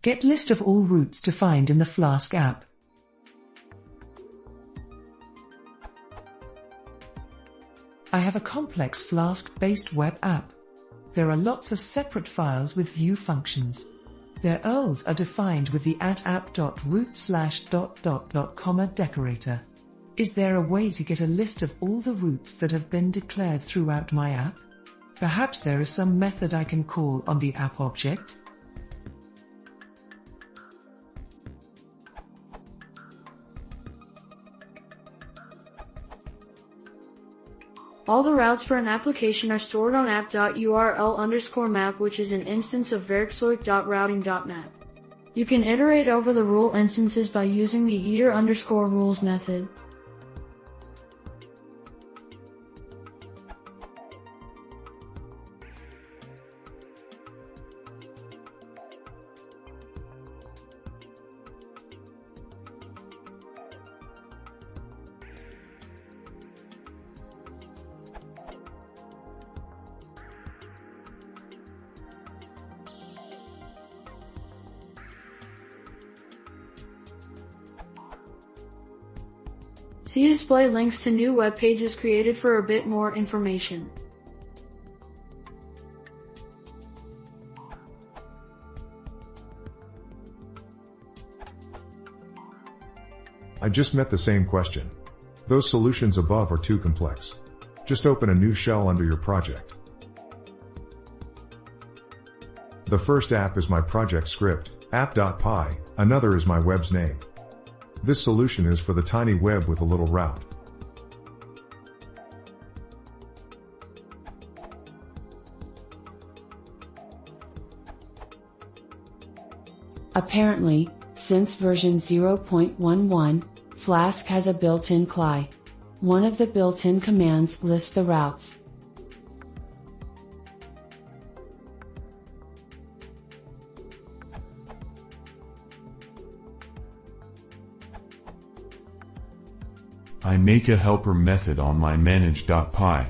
Get list of all routes to find in the Flask app. I have a complex Flask-based web app. There are lots of separate files with view functions. Their URLs are defined with the @app.root/... decorator. Is there a way to get a list of all the routes that have been declared throughout my app? Perhaps there is some method I can call on the app object? All the routes for an application are stored on app.url_map, which is an instance of Werkzeug.routing.map. You can iterate over the rule instances by using the iter_rules method. See display links to new web pages created for a bit more information. I just met the same question. Those solutions above are too complex. Just open a new shell under your project. The first app is my project script, app.py, another is my web's name. This solution is for the tiny web with a little route. Apparently, since version 0.11, Flask has a built-in CLI. One of the built-in commands lists the routes. I make a helper method on my manage.py.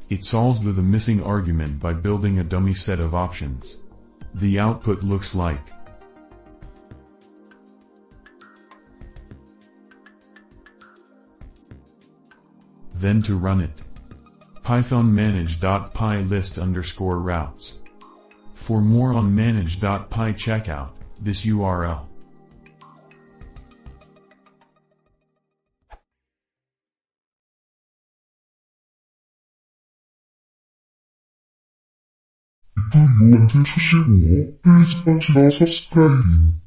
It solves the missing argument by building a dummy set of options. The output looks like then to run it. Python manage.py list_routes. For more on manage.py, check out this URL. Itu 675, please consider subscribing.